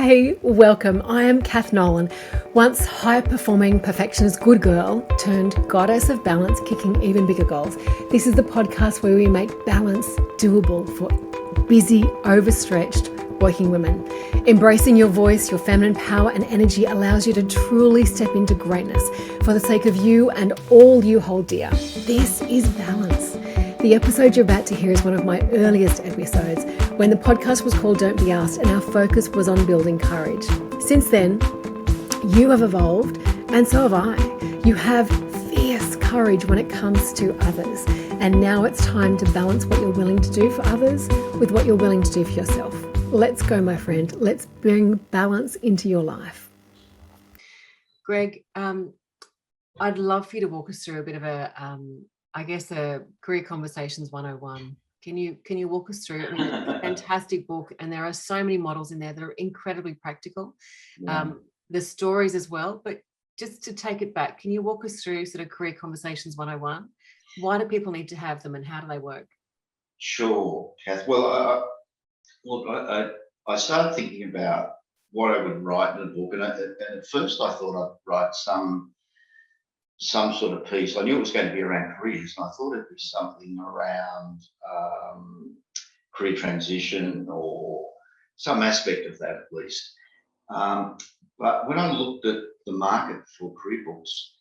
Hey, welcome. I am Kath Nolan, once high-performing perfectionist good girl turned goddess of balance, kicking even bigger goals. This is the podcast where we make balance doable for busy, overstretched working women. Embracing your voice, your feminine power and energy allows you to truly step into greatness for the sake of you and all you hold dear. This is balance. The episode you're about to hear is one of my earliest episodes when the podcast was called Don't Be Asked and our focus was on building courage. Since then, you have evolved and so have I. You have fierce courage when it comes to others. And now it's time to balance what you're willing to do for others with what you're willing to do for yourself. Let's go, my friend. Let's bring balance into your life. Greg, I'd love for you to walk us through a bit of a Career Conversations 101. Can you walk us through? I mean, it's a fantastic book, and there are so many models in there that are incredibly practical. Yeah. The stories as well, but just to take it back, can you walk us through sort of Career Conversations 101? Why do people need to have them, and how do they work? Sure, Kath. Well, I started thinking about what I would write in a book, and at first I thought I'd write some sort of piece. I knew it was going to be around careers, and I thought it'd be something around career transition or some aspect of that at least. But when I looked at the market for career books,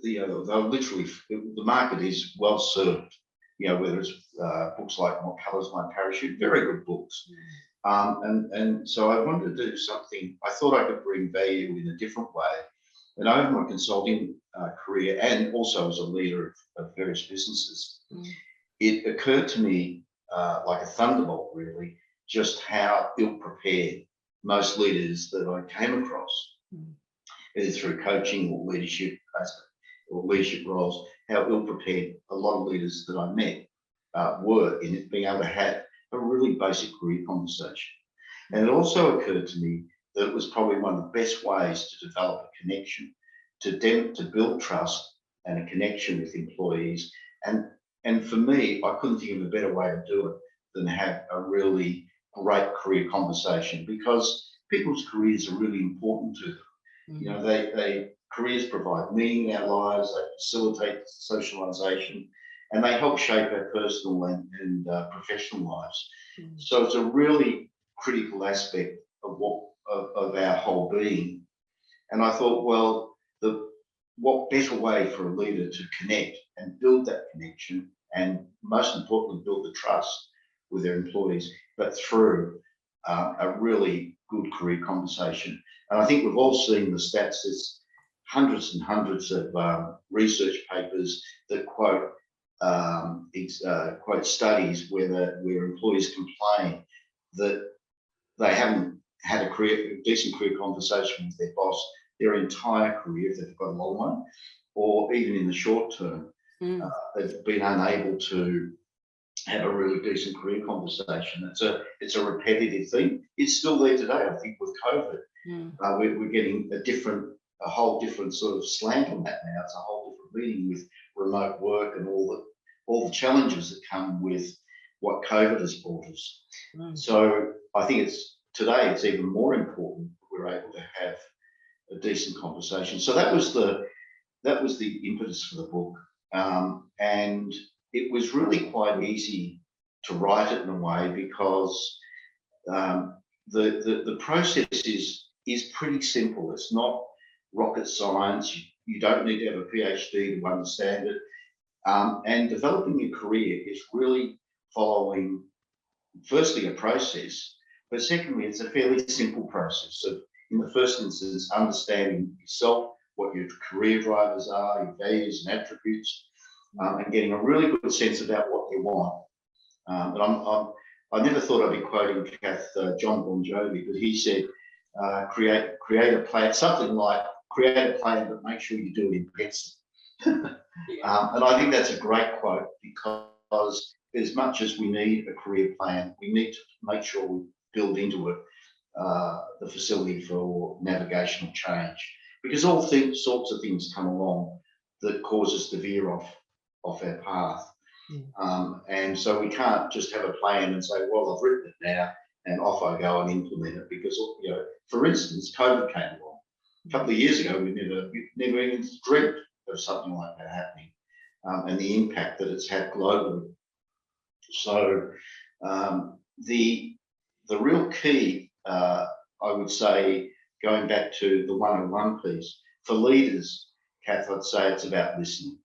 they're literally, the market is well served. Whether it's books like What Colours My Parachute, very good books. And so I wanted to do something. I thought I could bring value in a different way. And over my consulting career, and also as a leader of various businesses, it occurred to me like a thunderbolt, really, just how ill-prepared most leaders that I came across, either through coaching or leadership roles, how ill-prepared a lot of leaders that I met were in being able to have a really basic career conversation. And it also occurred to me that it was probably one of the best ways to develop a connection, to build trust and a connection with employees. And for me, I couldn't think of a better way to do it than have a really great career conversation, because people's careers are really important to them. They careers provide meaning in our lives, they facilitate socialization, and they help shape our personal and professional lives. So it's a really critical aspect of our whole being. And I thought, well, what better way for a leader to connect and build that connection, and most importantly, build the trust with their employees, but through a really good career conversation. And I think we've all seen the stats. There's hundreds and hundreds of research papers that quote studies where employees complain that they haven't had a decent career conversation with their boss their entire career, if they've got a long one, or even in the short term. They've been unable to have a really decent career conversation. It's a repetitive thing. It's still there today, I think, with COVID. We're getting a whole different sort of slant on that now. It's a whole different meaning with remote work and all the challenges that come with what COVID has brought us. So I think today it's even more important that we're able to have a decent conversation. So that was the impetus for the book, and it was really quite easy to write it in a way, because the process is pretty simple. It's not rocket science. You don't need to have a PhD to understand it. And developing a career is really following, firstly, a process, but secondly, it's a fairly simple process of, in the first instance, understanding yourself, what your career drivers are, your values and attributes, and getting a really good sense about what you want. I never thought I'd be quoting John Bon Jovi, but he said, create a plan, something like create a plan, but make sure you do it in pencil. And I think that's a great quote, because as much as we need a career plan, we need to make sure we build into it the facility for navigational change, because all sorts of things come along that cause us to veer off our path. And so we can't just have a plan and say, well, I've written it now, and off I go and implement it because, for instance, COVID came along. A couple of years ago, we never even dreamt of something like that happening, and the impact that it's had globally. So the real key, I would say, going back to the 101 piece, for leaders, Kath, I'd say it's about listening.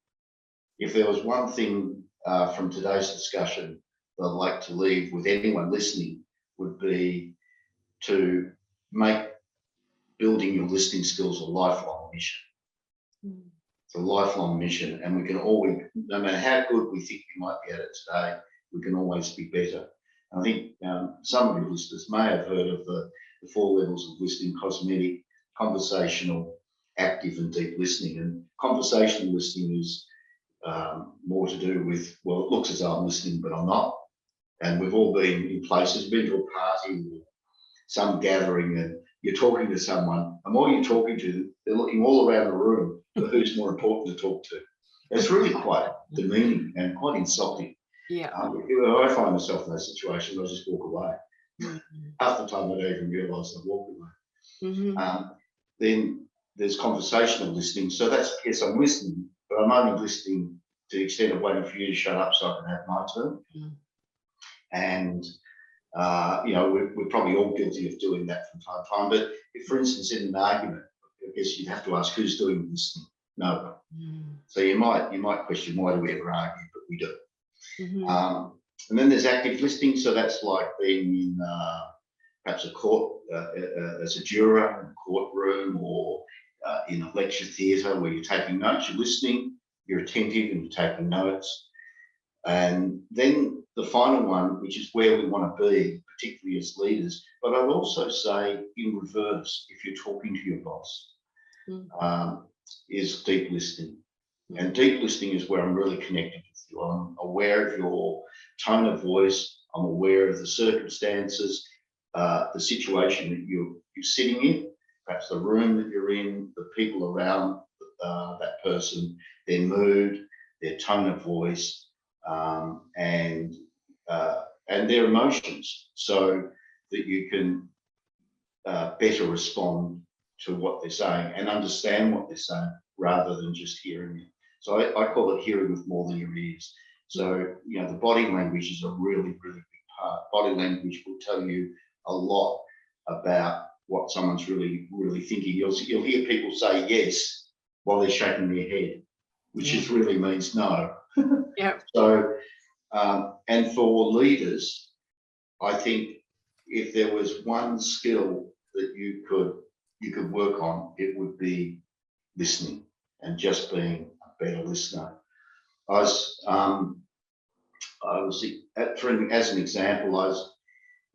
If there was one thing from today's discussion that I'd like to leave with anyone listening, would be to make building your listening skills a lifelong mission. It's a lifelong mission, and we can always, no matter how good we think we might be at it today, we can always be better. I think some of your listeners may have heard of the 4 levels of listening: cosmetic, conversational, active, and deep listening. And conversational listening is more to do with, well, it looks as though I'm listening, but I'm not. And we've all been in places, been to a party or some gathering, and you're talking to someone, and while you're talking to them, they're looking all around the room for who's more important to talk to. It's really quite demeaning and quite insulting. Yeah. I find myself in that situation, I just walk away. Half the time I don't even realise I've walked away. Then there's conversational listening. So that's, yes, I'm listening, but I'm only listening to the extent of waiting for you to shut up so I can have my turn. And we're probably all guilty of doing that from time to time. But if, for instance, in an argument, I guess you'd have to ask who's doing the listening. No. So you might question, why do we ever argue? But we do. And then there's active listening. So that's like being in perhaps a court as a juror in a courtroom, or in a lecture theatre where you're taking notes, you're listening, you're attentive, and you're taking notes. And then the final one, which is where we want to be, particularly as leaders, but I'd also say in reverse, if you're talking to your boss, is deep listening. And deep listening is where I'm really connected with you. I'm aware of your tone of voice. I'm aware of the circumstances, the situation that you're sitting in, perhaps the room that you're in, the people around that person, their mood, their tone of voice, and their emotions, so that you can better respond to what they're saying and understand what they're saying rather than just hearing it. So I call it hearing with more than your ears. So, the body language is a really, really big part. Body language will tell you a lot about what someone's really, really thinking. You'll hear people say yes while they're shaking their head, which just really means no. Yeah. So, and for leaders, I think if there was one skill that you could work on, it would be listening and just being a better listener. As an example,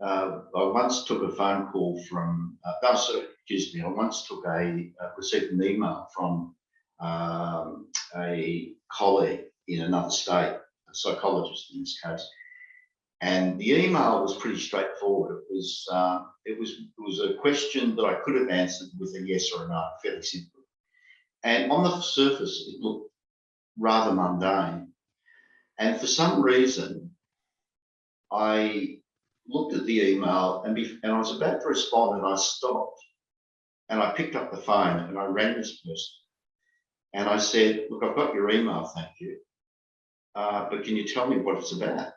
I once took a phone call from. I once received an email from a colleague in another state, a psychologist in this case, and the email was pretty straightforward. It was a question that I could have answered with a yes or a no, fairly simple. And on the surface, it looked rather mundane. And for some reason, I looked at the email and I was about to respond, and I stopped, and I picked up the phone and I rang this person, and I said, "Look, I've got your email, thank you. But can you tell me what it's about?"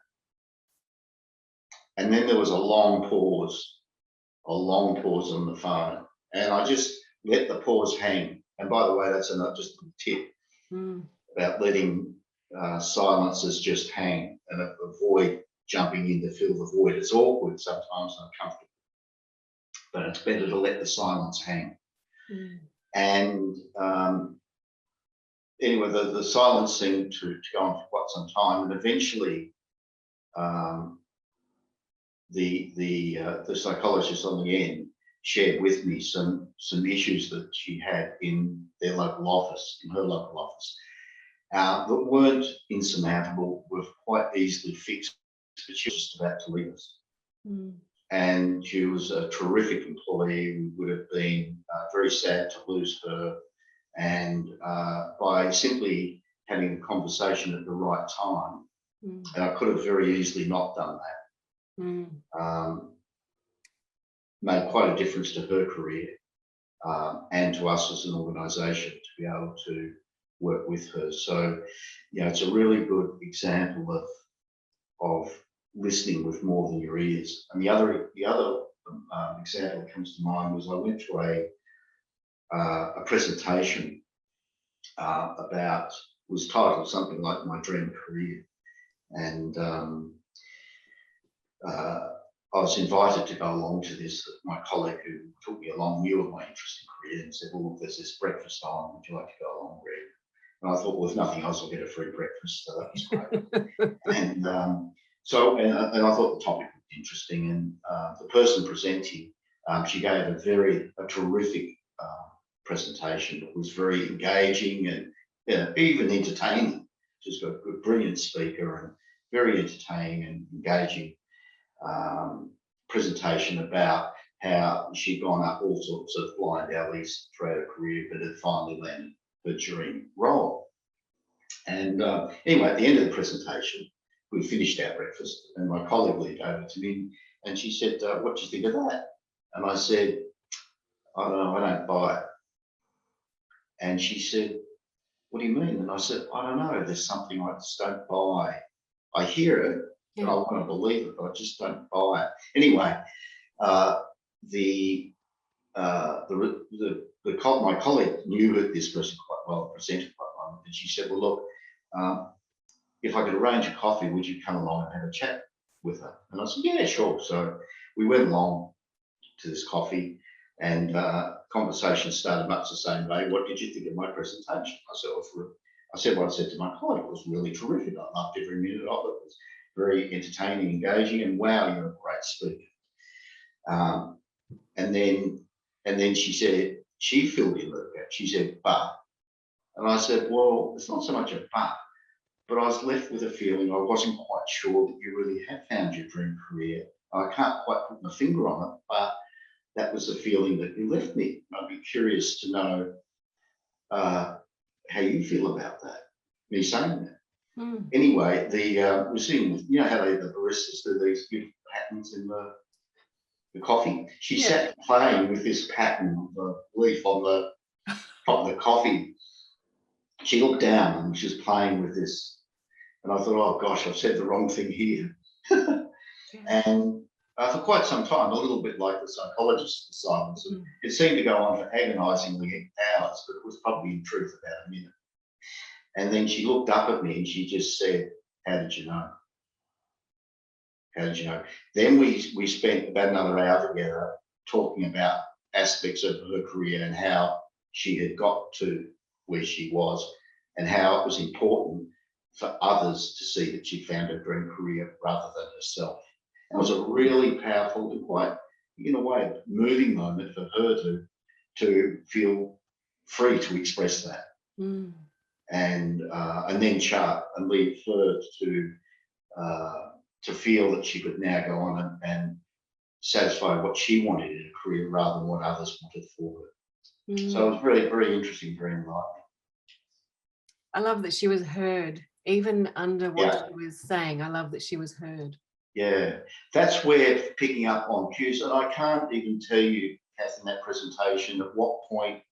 And then there was a long pause on the phone, and I just let the pause hang. And by the way, that's just a tip about letting silences just hang and avoid jumping in to fill the void. It's awkward sometimes and uncomfortable, but it's better to let the silence hang. And anyway, the silence seemed to go on for quite some time, and eventually the psychologist on the end shared with me some issues that she had in her local office, that weren't insurmountable, were quite easily fixed, but she was just about to leave us. And she was a terrific employee. We would have been very sad to lose her. And by simply having a conversation at the right time, and I could have very easily not done that, made quite a difference to her career and to us as an organisation to be able to work with her. So, it's a really good example of listening with more than your ears. And the other example that comes to mind was I went to a presentation was titled something like My Dream Career, and I was invited to go along to this. My colleague who took me along knew of my interest in career and said, well, look, there's this breakfast on, would you like to go along, Greg? And I thought, well, if nothing else, I'll get a free breakfast, so that was great. And I thought the topic was interesting, and the person presenting, she gave a terrific presentation. It was very engaging and even entertaining. She's got a good, brilliant speaker and very entertaining and engaging presentation about how she'd gone up all sorts of blind alleys throughout her career, but had finally landed her dream role. And anyway, at the end of the presentation, we finished our breakfast, and my colleague leaned over to me and she said, what do you think of that? And I said, I don't know, I don't buy it. And she said, what do you mean? And I said, I don't know, there's something I just don't buy. I hear it, and I want to believe it, but I just don't buy it. Anyway, my colleague knew this person quite well, presented quite well, and she said, well, look, if I could arrange a coffee, would you come along and have a chat with her? And I said, yeah, sure. So we went along to this coffee, and conversation started much the same way. What did you think of my presentation? I said what I said to my colleague. It was really terrific. I loved every minute of it. It was very entertaining, engaging, and wow, you're a great speaker. And then she said, she filled in the gap. She said, but. And I said, well, it's not so much a but I was left with a feeling I wasn't quite sure that you really had found your dream career. I can't quite put my finger on it, but that was the feeling that you left me. I'd be curious to know how you feel about that, me saying that. Anyway, we're seeing, how the baristas do these beautiful patterns in the coffee. She sat playing with this pattern of the leaf on the top of the coffee. She looked down and she was playing with this. And I thought, oh gosh, I've said the wrong thing here. And for quite some time, a little bit like the psychologist's assignments, it seemed to go on for agonisingly hours, but it was probably in truth about a minute. And then she looked up at me and she just said, how did you know? How did you know? Then we spent about another hour together talking about aspects of her career and how she had got to where she was and how it was important for others to see that she found her dream career rather than herself. It was a really powerful and quite, in a way, moving moment for her to feel free to express that. And then chart and lead her to feel that she could now go on and satisfy what she wanted in a career rather than what others wanted for her. So it was very, very interesting, very enlightening. I love that she was heard, even under what she was saying. I love that she was heard. Yeah, that's where picking up on cues, and I can't even tell you, Kath, in that presentation at what point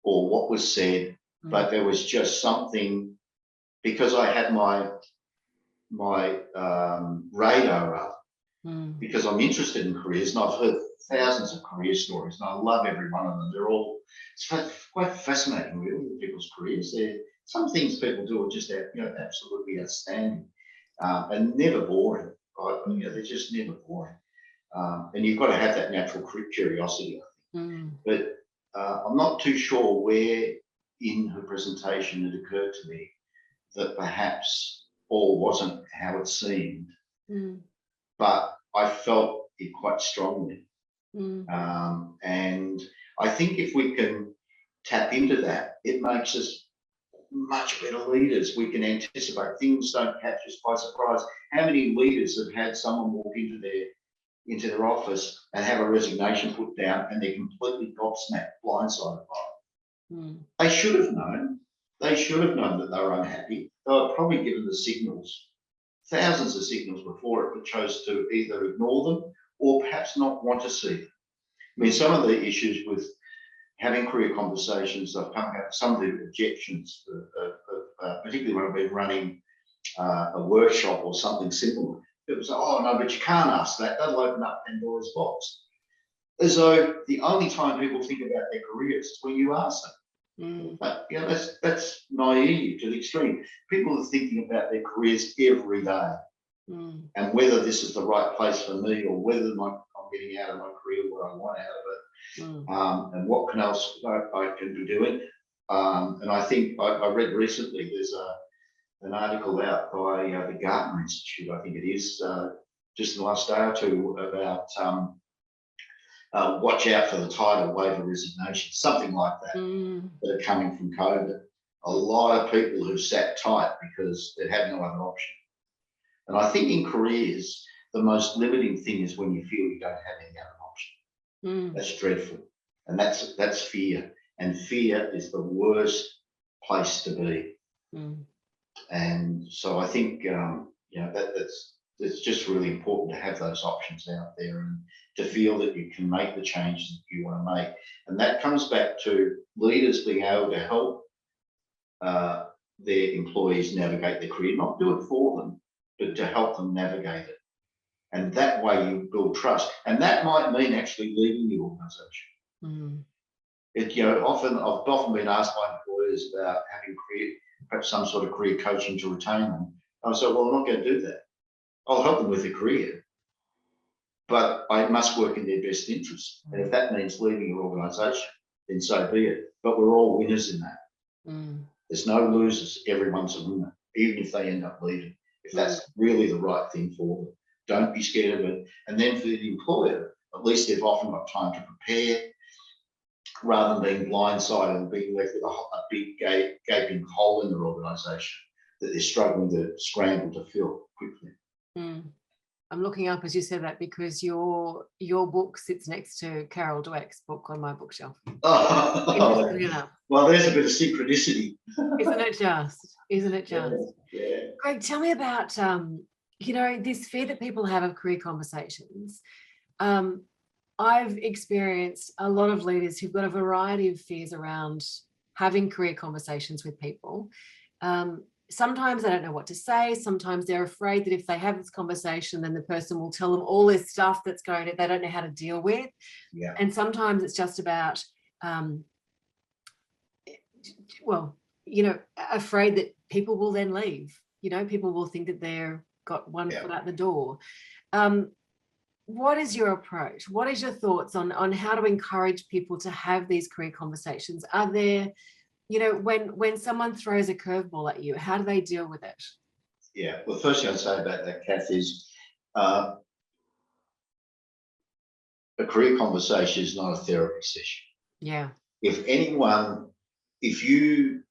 or what was said, but there was just something, because I had my radar up, because I'm interested in careers and I've heard thousands of career stories and I love every one of them. It's quite fascinating, really, people's careers. Some things people do are just absolutely outstanding and never boring. Right? They're just never boring. And you've got to have that natural curiosity, I think. But I'm not too sure where in her presentation it occurred to me that perhaps all wasn't how it seemed, but I felt it quite strongly. And I think if we can tap into that, it makes us much better leaders. We can anticipate things, don't catch us by surprise. How many leaders have had someone walk into their office and have a resignation put down and they're completely gobsmacked, blindsided by it? They should have known. They should have known that they were unhappy. They were probably given the signals, thousands of signals before it, but chose to either ignore them or perhaps not want to see them. I mean, some of the issues with having career conversations, I've come out some of the objections, particularly when I've been running a workshop or something similar. It was, oh no, but you can't ask that. That'll open up Pandora's box. As though the only time people think about their careers is when you ask them. But you know, that's naive to the extreme. People are thinking about their careers every day, and whether this is the right place for me, or whether I'm getting out of my career what I want out of it, and what else I can be doing. And I think I read recently there's an article out by the Gartner Institute, I think it is, just in the last day or two, about watch out for the tidal wave of resignation, something like that, that are coming from COVID. A lot of people who sat tight because they had no other option. And I think in careers, the most limiting thing is when you feel you don't have any other option. That's dreadful. And that's fear. And fear is the worst place to be. And so I think, you know, it's just really important to have those options out there and to feel that you can make the changes that you want to make. And that comes back to leaders being able to help their employees navigate their career, not do it for them, but to help them navigate it. And that way you build trust. And that might mean actually leaving the organisation. You know, I've often been asked by employers about having perhaps some sort of career coaching to retain them. I said, well, I'm not going to do that. I'll help them with a career, but I must work in their best interest. And if that means leaving your organisation, then so be it. But we're all winners in that. There's no losers. Everyone's a winner, even if they end up leaving. If that's really the right thing for them, don't be scared of it. And then for the employer, at least they've often got time to prepare, rather than being blindsided and being left with a big gaping hole in their organisation that they're struggling to scramble to fill quickly. I'm looking up as you said that because your book sits next to Carol Dweck's book on my bookshelf. Interestingly enough. Well, there's a bit of synchronicity. Isn't it just? Isn't it just? Yeah. Greg, tell me about, you know, this fear that people have of career conversations. I've experienced a lot of leaders who've got a variety of fears around having career conversations with people. Sometimes they don't know what to say. Sometimes they're afraid that if they have this conversation, then the person will tell them all this stuff that's going to, they don't know how to deal with. Yeah. And sometimes it's just about, well, you know, afraid that people will then leave. You know, people will think that they're got one foot out the door. What is your approach? What is your thoughts on how to encourage people to have these career conversations? Are there, you know, when someone throws a curveball at you, how do they deal with it? Yeah. Well, the first thing I'd say about that, Kath, is a career conversation is not a therapy session. Yeah. If you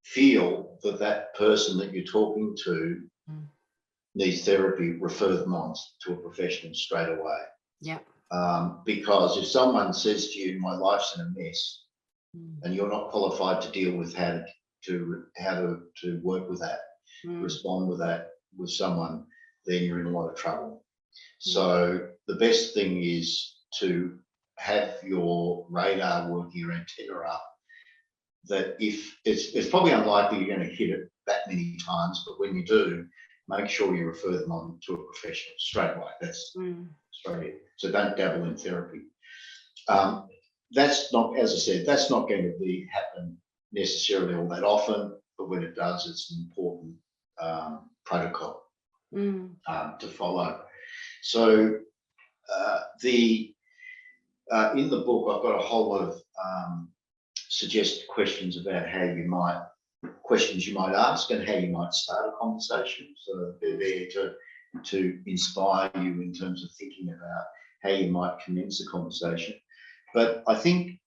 feel that person that you're talking to needs therapy, refer them on to a professional straight away. Yeah. Because if someone says to you, my life's in a mess, and you're not qualified to deal with how to work with that, respond with that with someone, then you're in a lot of trouble. So the best thing is to have your radar working, your antenna up, that if it's probably unlikely you're going to hit it that many times, but when you do, make sure you refer them on to a professional straight away. That's straight. So don't dabble in therapy. That's not, as I said, that's not going to happen necessarily all that often, but when it does, it's an important protocol to follow. So in the book, I've got a whole lot of suggested questions about questions you might ask and how you might start a conversation. So they're there to inspire you in terms of thinking about how you might commence a conversation. But I think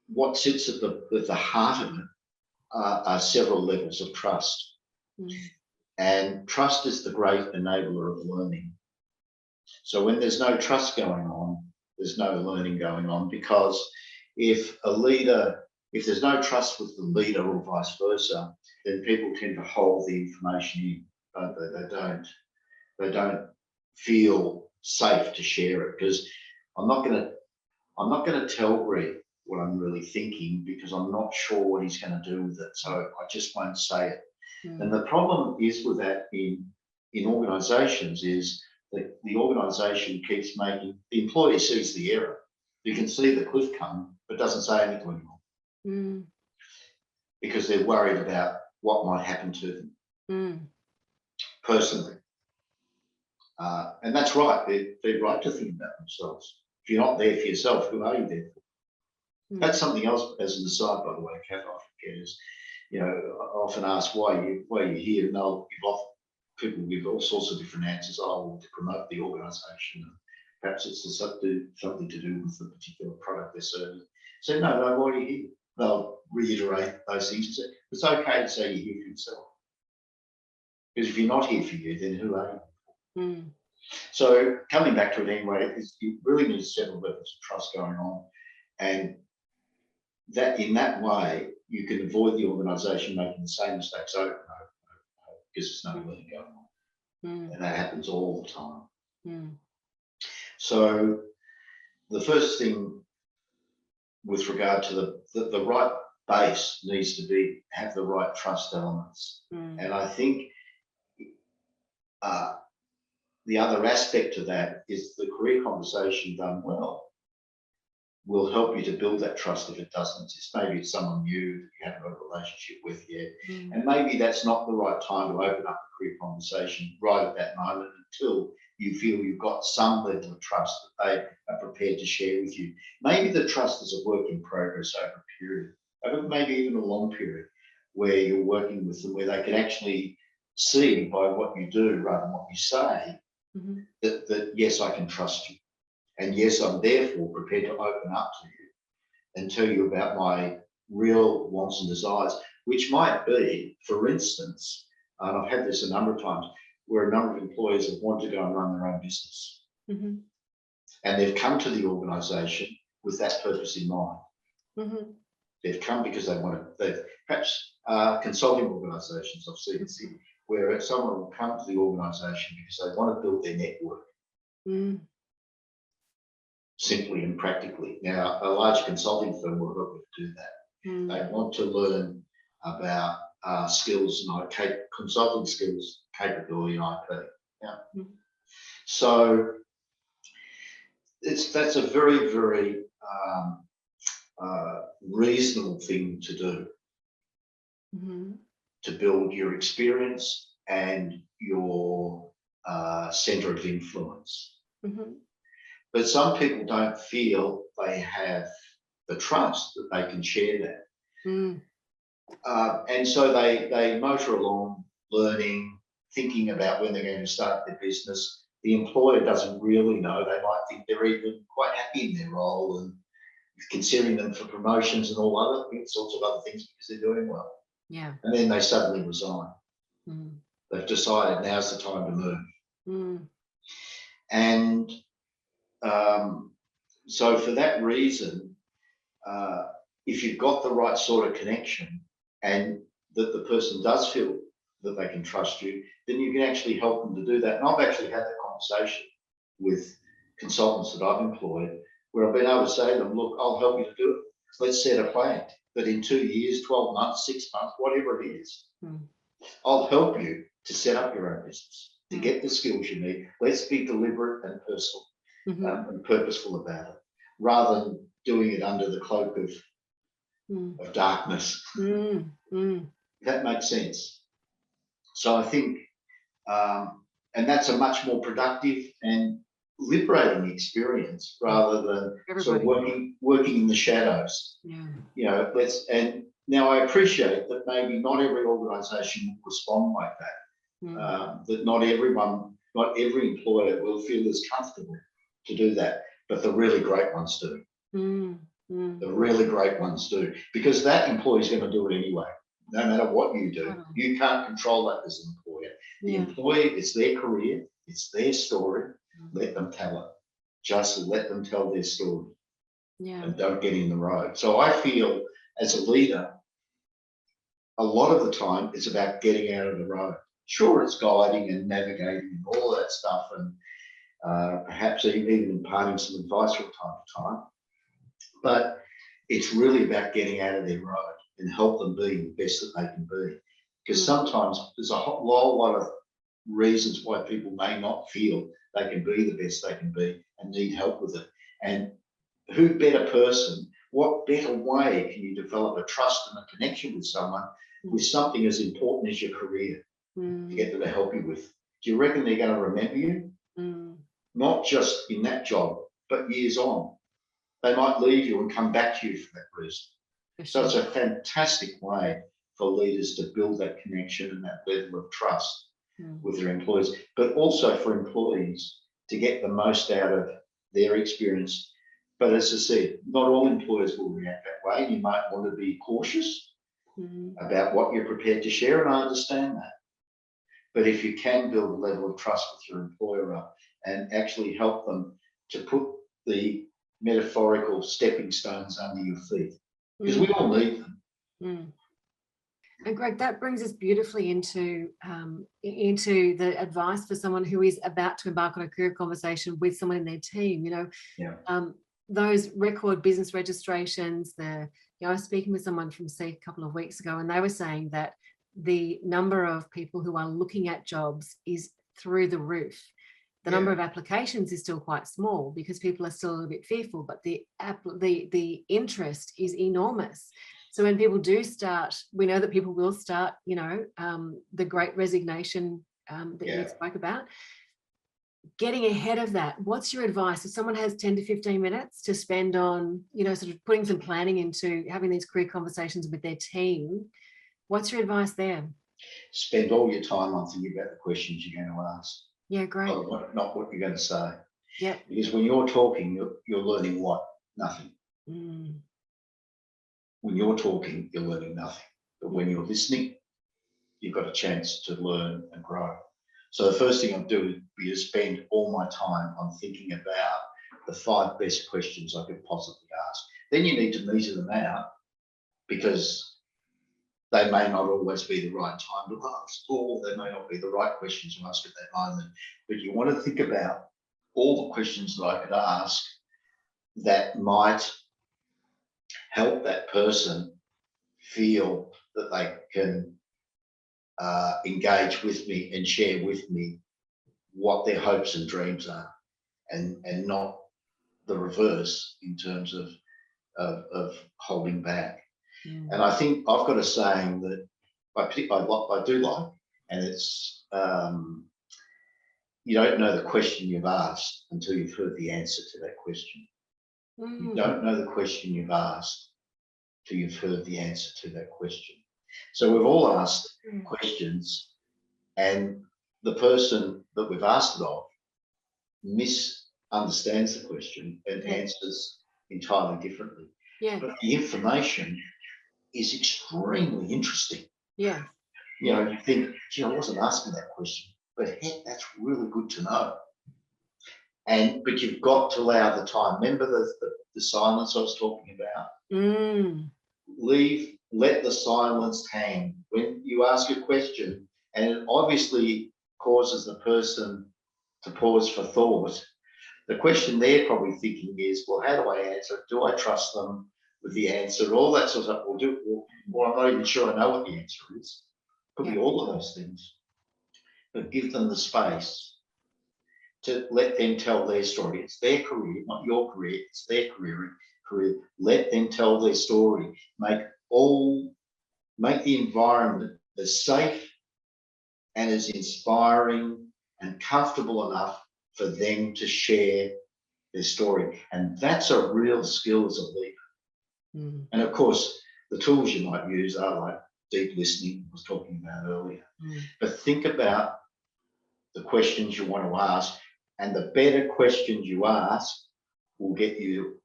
what sits at the heart of it are several levels of trust. And trust is the great enabler of learning. So when there's no trust going on, there's no learning going on, because if there's no trust with the leader or vice versa, then people tend to hold the information in, don't they? They don't feel safe to share it, because I'm not going to tell Greg what I'm really thinking, because I'm not sure what he's going to do with it. So I just won't say it. And the problem is with that in organisations is that the organisation keeps making, the employee sees the error. You can see the cliff coming, but doesn't say anything anymore because they're worried about what might happen to them personally. And that's right. They're right to think about themselves. If you're not there for yourself, who are you there for? That's something else as an aside, by the way, Kath, I forget is, I often ask why you're here, and they'll people give all sorts of different answers. Oh, to promote the organisation, and perhaps it's something to do with the particular product they're serving. So no, why are you here? They'll reiterate those things and say, it's okay to say you're here for yourself. Because if you're not here for you, then who are you? So coming back to it anyway, you really need several levels of trust going on, and that in that way you can avoid the organisation making the same mistakes over and over, because there's no learning going on, and that happens all the time. So the first thing with regard to the right base needs to have the right trust elements, and I think the other aspect to that is the career conversation done well will help you to build that trust. If it doesn't, maybe it's someone new that you haven't got a relationship with yet, and maybe that's not the right time to open up a career conversation right at that moment until you feel you've got some level of trust that they are prepared to share with you. Maybe the trust is a work in progress over a period, maybe even a long period, where you're working with them, where they can actually see by what you do rather than what you say, that yes, I can trust you. And yes, I'm therefore prepared to open up to you and tell you about my real wants and desires, which might be, for instance, and I've had this a number of times, where a number of employees have wanted to go and run their own business. And they've come to the organisation with that purpose in mind. They've come because they want to, perhaps consulting organisations I've seen where someone will come to the organisation because they want to build their network. Simply and practically. Now, a large consulting firm will help you to do that. They want to learn about skills and consulting skills, capability, and IP. Yeah. So that's a very, very reasonable thing to do to build your experience and your centre of influence. But some people don't feel they have the trust that they can share that. And so they motor along, learning, thinking about when they're going to start their business. The employer doesn't really know. They might think they're even quite happy in their role and considering them for promotions and all other sorts of other things because they're doing well. Yeah. And then they suddenly resign. They've decided now's the time to move. And so for that reason, if you've got the right sort of connection and that the person does feel that they can trust you, then you can actually help them to do that. And I've actually had that conversation with consultants that I've employed where I've been able to say to them, look, I'll help you to do it. Let's set a plan that in 2 years, 12 months, 6 months, whatever it is, I'll help you to set up your own business, to get the skills you need. Let's be deliberate and personal. And purposeful about it, rather than doing it under the cloak of darkness. That makes sense. So I think, and that's a much more productive and liberating experience rather than sort of working in the shadows. And now I appreciate that maybe not every organisation will respond like that. That not every employer will feel as comfortable to do that, but the really great ones do. The really great ones do, because that employee is going to do it anyway, no matter what you do. You can't control that as an employer. The employee, it's their career, it's their story. Let them tell it. Just let them tell their story. And don't get in the road. So I feel as a leader, a lot of the time it's about getting out of the road. Sure, it's guiding and navigating and all that stuff, and perhaps even imparting some advice from time to time. But it's really about getting out of their road and help them be the best that they can be. Because sometimes there's a whole lot of reasons why people may not feel they can be the best they can be and need help with it. And who better person, what better way can you develop a trust and a connection with someone with something as important as your career to get them to help you with? Do you reckon they're going to remember you? Not just in that job, but years on. They might leave you and come back to you for that reason. So it's a fantastic way for leaders to build that connection and that level of trust with their employees, but also for employees to get the most out of their experience. But as I said, not all employers will react that way. You might want to be cautious about what you're prepared to share, and I understand that. But if you can build a level of trust with your employer up and actually help them to put the metaphorical stepping stones under your feet, because we all need them. And Greg, that brings us beautifully into the advice for someone who is about to embark on a career conversation with someone in their team. Those record business registrations. I was speaking with someone from Seek a couple of weeks ago, and they were saying that the number of people who are looking at jobs is through the roof. The number of applications is still quite small because people are still a little bit fearful, but the interest is enormous. So when people do start, we know that people will start, the great resignation that you spoke about. Getting ahead of that, what's your advice? If someone has 10 to 15 minutes to spend on, sort of putting some planning into having these career conversations with their team, what's your advice there? Spend all your time on thinking about the questions you're going to ask. Yeah, great. Not what you're going to say. Yeah. Because when you're talking, you're learning what? Nothing. When you're talking, you're learning nothing. But when you're listening, you've got a chance to learn and grow. So the first thing I'll do would be to spend all my time on thinking about the 5 best questions I could possibly ask. Then you need to meter them out, because they may not always be the right time to ask, or they may not be the right questions to ask at that moment. But you want to think about all the questions that I could ask that might help that person feel that they can engage with me and share with me what their hopes and dreams are, and not the reverse in terms of holding back. And I think I've got a saying that I do like, and it's you don't know the question you've asked until you've heard the answer to that question. You don't know the question you've asked till you've heard the answer to that question. So we've all asked questions, and the person that we've asked it of misunderstands the question and answers entirely differently. But the information is extremely interesting. You think, gee, I wasn't asking that question, but heck, that's really good to know. But you've got to allow the time. Remember the silence I was talking about? Let the silence hang. When you ask a question, and it obviously causes the person to pause for thought, the question they're probably thinking is, well, how do I answer? Do I trust them with the answer? All that sort of stuff. Or I'm not even sure I know what the answer is. Could be all of those things. But give them the space to let them tell their story. It's their career, not your career. It's their career. Let them tell their story. Make the environment as safe and as inspiring and comfortable enough for them to share their story. And that's a real skill as a leader. And of course, the tools you might use are like deep listening I was talking about earlier. But think about the questions you want to ask, and the better questions you ask will get you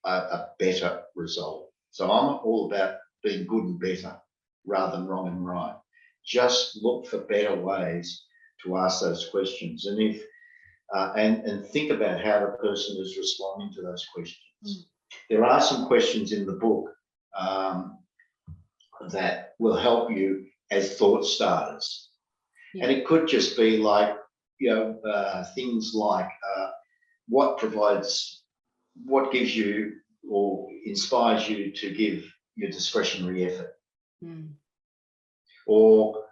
a better result. So I'm all about being good and better rather than wrong and right. Just look for better ways to ask those questions, and and think about how the person is responding to those questions. There are some questions in the book that will help you as thought starters. And it could just be like, things like what gives you or inspires you to give your discretionary effort, or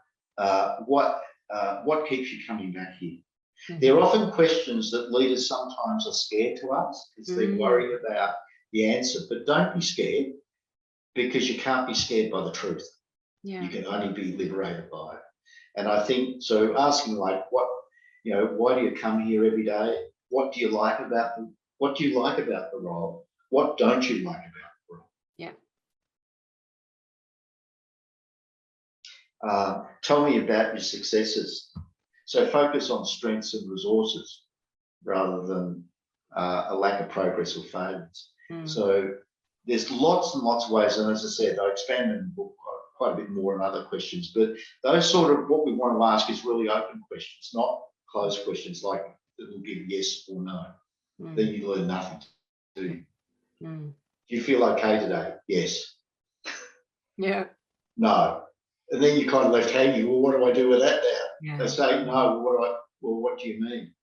what keeps you coming back here. They're often questions that leaders sometimes are scared to ask because they're worried about the answer, but don't be scared, because you can't be scared by the truth. You can only be liberated by it. And I think, so asking like, why do you come here every day? What do you like about the role? What don't you like about the role? Tell me about your successes. So focus on strengths and resources rather than a lack of progress or failures. So there's lots and lots of ways, and as I said, I expanded in the book quite a bit more on other questions, but those sort of, what we want to ask is really open questions, not closed questions like that will give yes or no. Then you learn nothing, do you? Do you feel okay today? Yes. Yeah. No. And then you kind of left hanging. Well, what do I do with that now? They say no. What do you mean?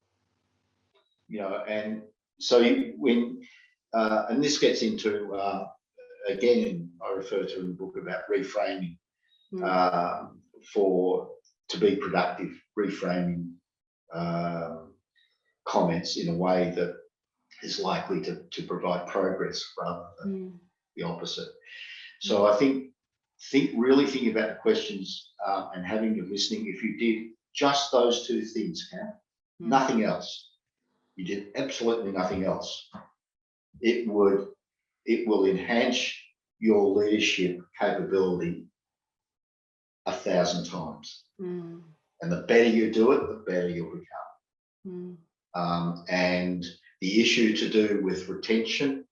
And so and this gets into again, I refer to in the book about reframing to be productive, reframing comments in a way that is likely to provide progress rather than the opposite. So I think really thinking about the questions and having your listening. If you did just those two things, nothing else, you did absolutely nothing else, it will enhance your leadership capability 1,000 times. And the better you do it, the better you'll become. And the issue to do with retention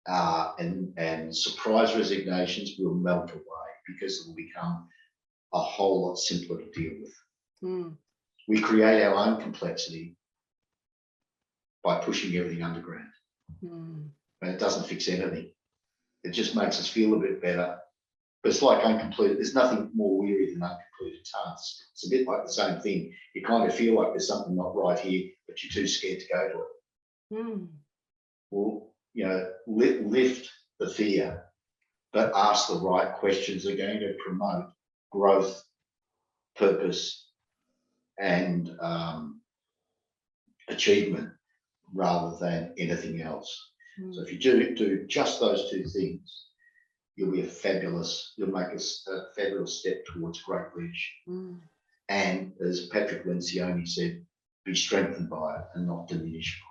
and surprise resignations will melt away, because it will become a whole lot simpler to deal with. We create our own complexity by pushing everything underground. And it doesn't fix anything. It just makes us feel a bit better. But it's like there's nothing more weary than uncompleted tasks. It's a bit like the same thing. You kind of feel like there's something not right here, but you're too scared to go to it. Well, lift the fear, but ask the right questions that are going to promote growth, purpose, and achievement rather than anything else. So if you do just those two things, you'll make a fabulous step towards great leadership. And as Patrick Lencioni said, be strengthened by it and not diminished by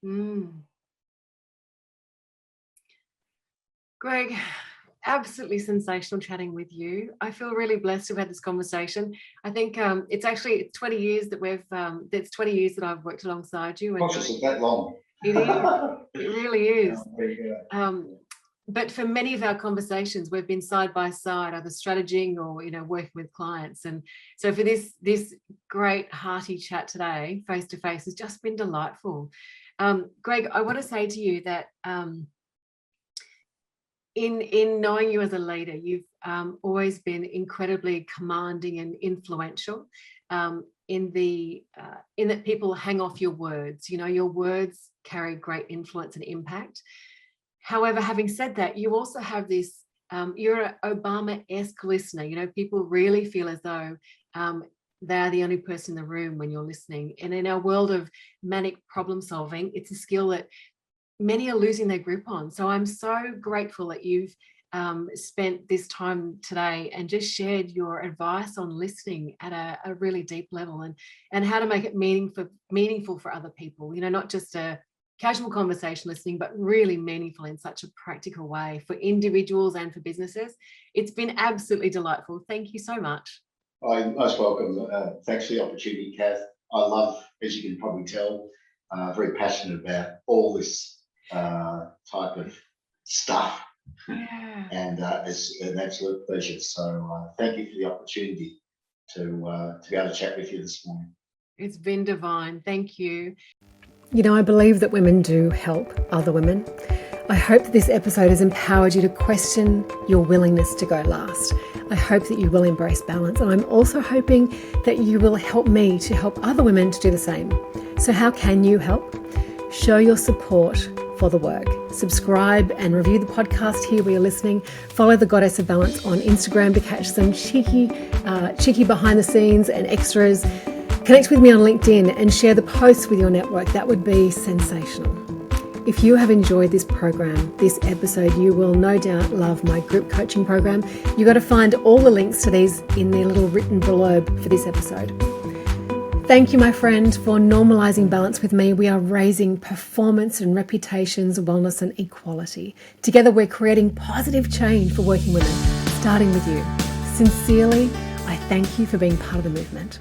it. Greg, absolutely sensational chatting with you. I feel really blessed to have had this conversation. I think it's 20 years that it's 20 years that I've worked alongside you. Gosh, it's that long. It is. It really is. Yeah, but for many of our conversations, we've been side by side, either strategizing or working with clients. And so for this great hearty chat today, face to face, has just been delightful. Greg, I want to say to you that in knowing you as a leader, you've always been incredibly commanding and influential. In that people hang off your words. Your words carry great influence and impact. However, having said that, you also have this, you're an Obama-esque listener. People really feel as though they're the only person in the room when you're listening. And in our world of manic problem solving, it's a skill that many are losing their grip on. So I'm so grateful that you've spent this time today and just shared your advice on listening at a really deep level and how to make it meaningful for other people, not just a casual conversation listening, but really meaningful in such a practical way for individuals and for businesses. It's been absolutely delightful. Thank you so much. I'm most welcome. Thanks for the opportunity, Kath. I love, as you can probably tell, very passionate about all this type of stuff. Yeah. And it's an absolute pleasure. So thank you for the opportunity to be able to chat with you this morning. It's been divine. Thank you. I believe that women do help other women. I hope that this episode has empowered you to question your willingness to go last. I hope that you will embrace balance, and I'm also hoping that you will help me to help other women to do the same. So how can you help? Show your support for the work. Subscribe and review the podcast here where you're listening. Follow the Goddess of Balance on Instagram to catch some cheeky behind the scenes and extras. Connect with me on LinkedIn and share the posts with your network. That would be sensational. If you have enjoyed this program, this episode, you will no doubt love my group coaching program. You got to find all the links to these in the little written blurb for this episode. Thank you, my friend, for normalizing balance with me. We are raising performance and reputations, wellness and equality. Together, we're creating positive change for working women, starting with you. Sincerely, I thank you for being part of the movement.